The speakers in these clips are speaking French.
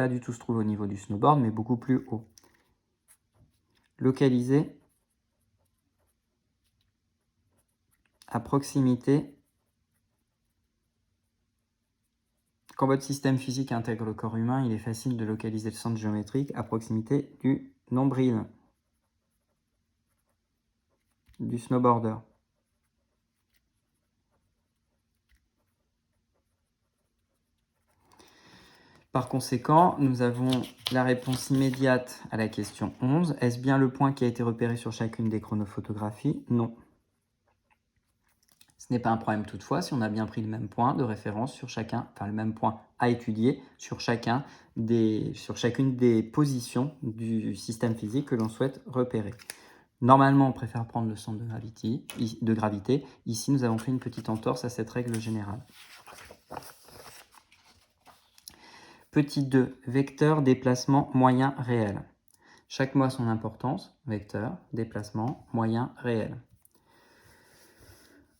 pas du tout se trouver au niveau du snowboard, mais beaucoup plus haut. Localiser à proximité. Quand votre système physique intègre le corps humain, il est facile de localiser le centre géométrique à proximité du nombril du snowboarder. Par conséquent, nous avons la réponse immédiate à la question 11. Est-ce bien le point qui a été repéré sur chacune des chronophotographies? Non. Ce n'est pas un problème toutefois si on a bien pris le même point de référence sur chacun, enfin le même point à étudier sur chacune des positions du système physique que l'on souhaite repérer. Normalement, on préfère prendre le centre de gravité. Ici, nous avons fait une petite entorse à cette règle générale. Petit 2, vecteur, déplacement, moyen, réel. Chaque mot a son importance. Vecteur, déplacement, moyen, réel.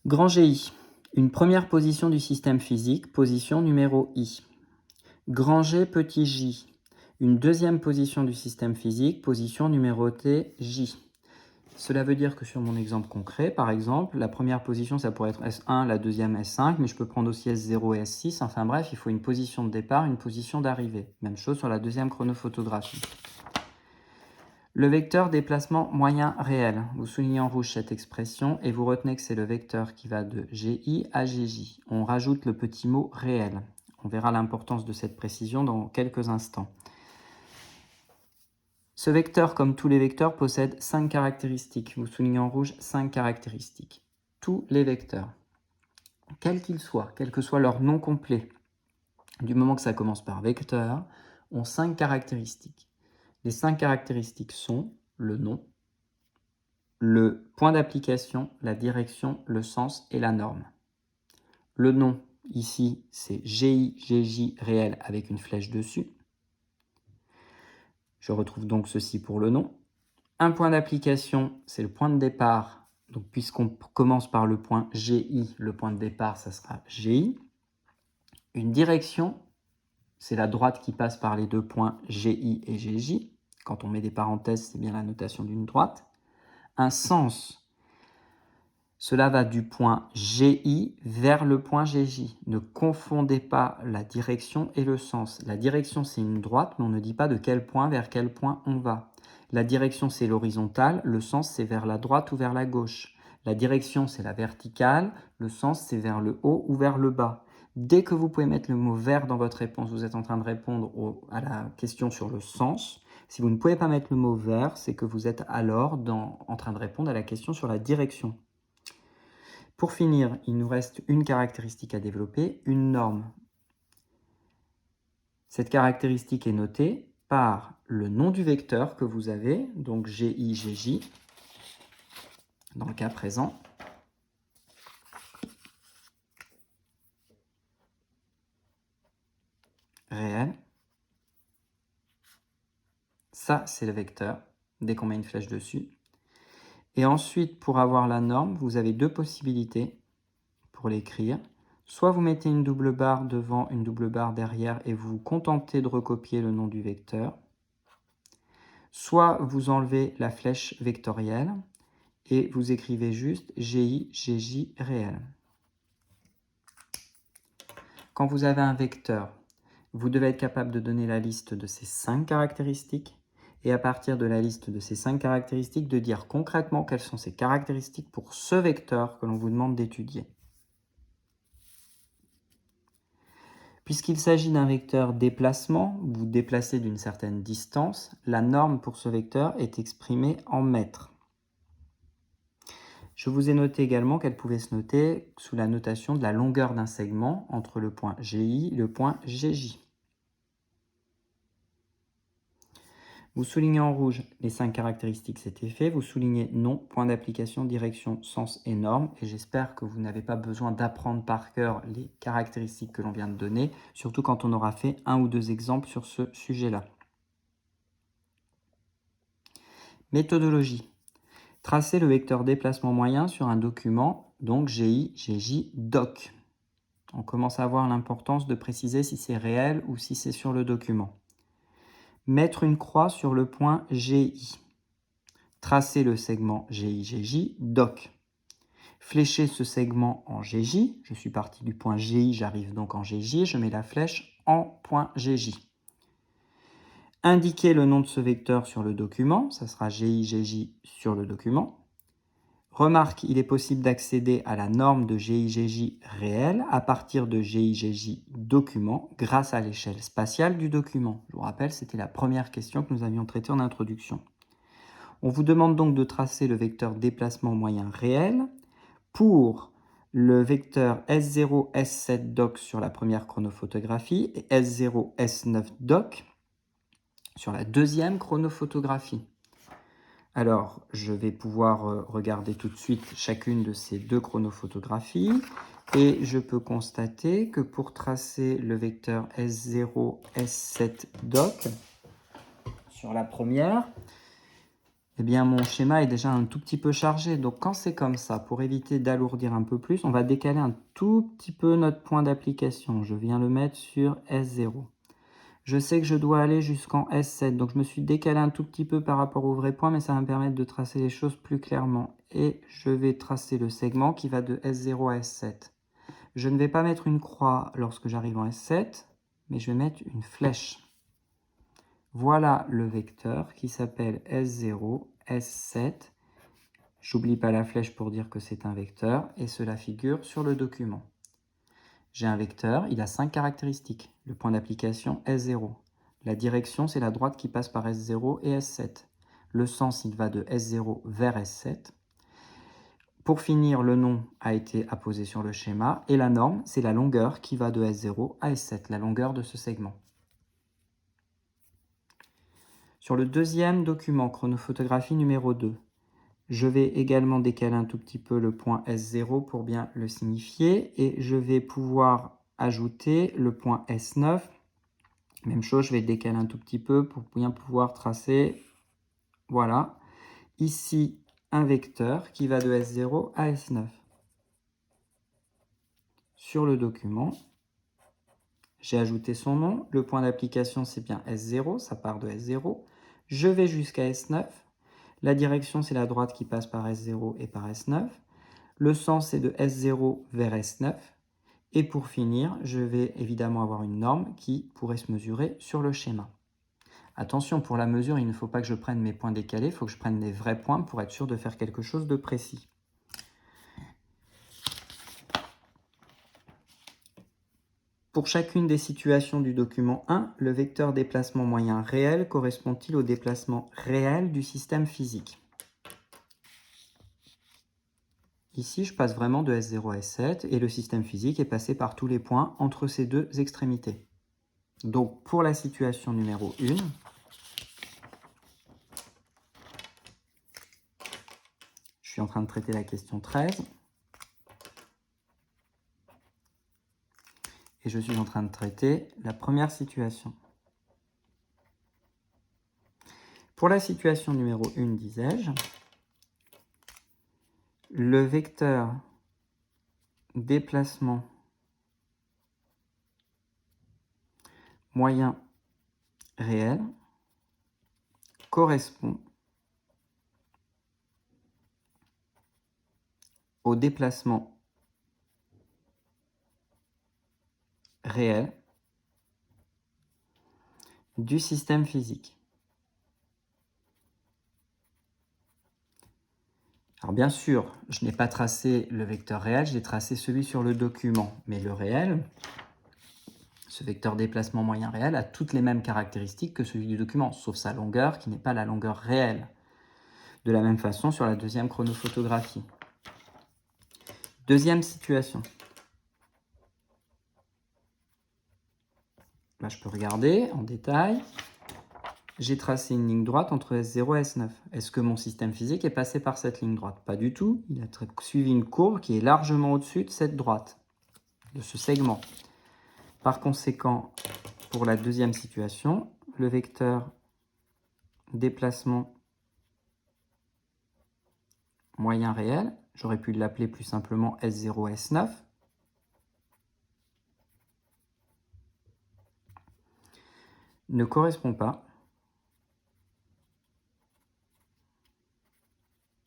Grand GI, une première position du système physique, position numéro I. Grand G, petit j, une deuxième position du système physique, position numérotée J. Cela veut dire que sur mon exemple concret, par exemple, la première position, ça pourrait être S1, la deuxième S5, mais je peux prendre aussi S0 et S6. Enfin bref, il faut une position de départ, une position d'arrivée. Même chose sur la deuxième chronophotographie. Le vecteur déplacement moyen réel. Vous soulignez en rouge cette expression et vous retenez que c'est le vecteur qui va de GI à GJ. On rajoute le petit mot réel. On verra l'importance de cette précision dans quelques instants. Ce vecteur, comme tous les vecteurs, possède 5 caractéristiques. Vous soulignez en rouge 5 caractéristiques. Tous les vecteurs, quels qu'ils soient, quel que soit leur nom complet, du moment que ça commence par vecteur, ont 5 caractéristiques. Les 5 caractéristiques sont le nom, le point d'application, la direction, le sens et la norme. Le nom, ici, c'est GI, GJ réel avec une flèche dessus. Je retrouve donc ceci pour le nom. Un point d'application, c'est le point de départ. Donc, puisqu'on commence par le point GI, le point de départ, ça sera GI. Une direction, c'est la droite qui passe par les deux points GI et GJ. Quand on met des parenthèses, c'est bien la notation d'une droite. Un sens, cela va du point GI vers le point GJ. Ne confondez pas la direction et le sens. La direction, c'est une droite, mais on ne dit pas de quel point vers quel point on va. La direction, c'est l'horizontale, le sens, c'est vers la droite ou vers la gauche. La direction, c'est la verticale, le sens, c'est vers le haut ou vers le bas. Dès que vous pouvez mettre le mot vers dans votre réponse, vous êtes en train de répondre à la question sur le sens. Si vous ne pouvez pas mettre le mot vers, c'est que vous êtes alors en train de répondre à la question sur la direction. Pour finir, il nous reste une caractéristique à développer, une norme. Cette caractéristique est notée par le nom du vecteur que vous avez, donc GI, GJ, dans le cas présent. Réel. Ça, c'est le vecteur, dès qu'on met une flèche dessus. Et ensuite, pour avoir la norme, vous avez deux possibilités pour l'écrire. Soit vous mettez une double barre devant, une double barre derrière, et vous vous contentez de recopier le nom du vecteur. Soit vous enlevez la flèche vectorielle, et vous écrivez juste GI, GJ réel. Quand vous avez un vecteur, vous devez être capable de donner la liste de ces 5 caractéristiques et à partir de la liste de ces 5 caractéristiques, de dire concrètement quelles sont ces caractéristiques pour ce vecteur que l'on vous demande d'étudier. Puisqu'il s'agit d'un vecteur déplacement, vous déplacez d'une certaine distance, la norme pour ce vecteur est exprimée en mètres. Je vous ai noté également qu'elle pouvait se noter sous la notation de la longueur d'un segment entre le point GI et le point GJ. Vous soulignez en rouge les 5 caractéristiques, c'était fait. Vous soulignez nom, point d'application, direction, sens et norme. Et j'espère que vous n'avez pas besoin d'apprendre par cœur les caractéristiques que l'on vient de donner, surtout quand on aura fait un ou deux exemples sur ce sujet-là. Méthodologie. Tracez le vecteur déplacement moyen sur un document, donc GI, GJ, doc. On commence à voir l'importance de préciser si c'est réel ou si c'est sur le document. Mettre une croix sur le point GI. Tracer le segment GI-GJ, doc. Flécher ce segment en GJ. Je suis parti du point GI, j'arrive donc en GJ. Je mets la flèche en point GJ. Indiquer le nom de ce vecteur sur le document. Ça sera GI-GJ sur le document. Remarque, il est possible d'accéder à la norme de GI-GJ réelle à partir de GI-GJ document grâce à l'échelle spatiale du document. Je vous rappelle, c'était la première question que nous avions traitée en introduction. On vous demande donc de tracer le vecteur déplacement moyen réel pour le vecteur S0, S7 doc sur la première chronophotographie et S0, S9 doc sur la deuxième chronophotographie. Alors, je vais pouvoir regarder tout de suite chacune de ces deux chronophotographies et je peux constater que pour tracer le vecteur S0, S7 doc sur la première, eh bien mon schéma est déjà un tout petit peu chargé. Donc quand c'est comme ça, pour éviter d'alourdir un peu plus, on va décaler un tout petit peu notre point d'application. Je viens le mettre sur S0. Je sais que je dois aller jusqu'en S7, donc je me suis décalé un tout petit peu par rapport au vrai point, mais ça va me permettre de tracer les choses plus clairement. Et je vais tracer le segment qui va de S0 à S7. Je ne vais pas mettre une croix lorsque j'arrive en S7, mais je vais mettre une flèche. Voilà le vecteur qui s'appelle S0, S7. J'oublie pas la flèche pour dire que c'est un vecteur, et cela figure sur le document. J'ai un vecteur, il a 5 caractéristiques. Le point d'application S0. La direction, c'est la droite qui passe par S0 et S7. Le sens, il va de S0 vers S7. Pour finir, le nom a été apposé sur le schéma. Et la norme, c'est la longueur qui va de S0 à S7, la longueur de ce segment. Sur le deuxième document, chronophotographie numéro 2, je vais également décaler un tout petit peu le point S0 pour bien le signifier. Et je vais pouvoir ajouter le point S9. Même chose, je vais décaler un tout petit peu pour bien pouvoir tracer. Voilà. Ici, un vecteur qui va de S0 à S9. Sur le document, j'ai ajouté son nom. Le point d'application, c'est bien S0. Ça part de S0. Je vais jusqu'à S9. La direction, c'est la droite qui passe par S0 et par S9. Le sens, c'est de S0 vers S9. Et pour finir, je vais évidemment avoir une norme qui pourrait se mesurer sur le schéma. Attention, pour la mesure, il ne faut pas que je prenne mes points décalés, il faut que je prenne des vrais points pour être sûr de faire quelque chose de précis. Pour chacune des situations du document 1, le vecteur déplacement moyen réel correspond-il au déplacement réel du système physique? Ici, je passe vraiment de S0 à S7 et le système physique est passé par tous les points entre ces deux extrémités. Donc, pour la situation numéro 1, je suis en train de traiter la question 13. Et je suis en train de traiter la première situation. Pour la situation numéro 1, disais-je, le vecteur déplacement moyen réel correspond au déplacement réel du système physique. Alors bien sûr, je n'ai pas tracé le vecteur réel, j'ai tracé celui sur le document. Mais le réel, ce vecteur déplacement moyen réel, a toutes les mêmes caractéristiques que celui du document, sauf sa longueur qui n'est pas la longueur réelle. De la même façon sur la deuxième chronophotographie. Deuxième situation. Là, je peux regarder en détail. J'ai tracé une ligne droite entre S0 et S9. Est-ce que mon système physique est passé par cette ligne droite? Pas du tout. Il a suivi une courbe qui est largement au-dessus de cette droite, de ce segment. Par conséquent, pour la deuxième situation, le vecteur déplacement moyen réel, j'aurais pu l'appeler plus simplement S0, S9, ne correspond pas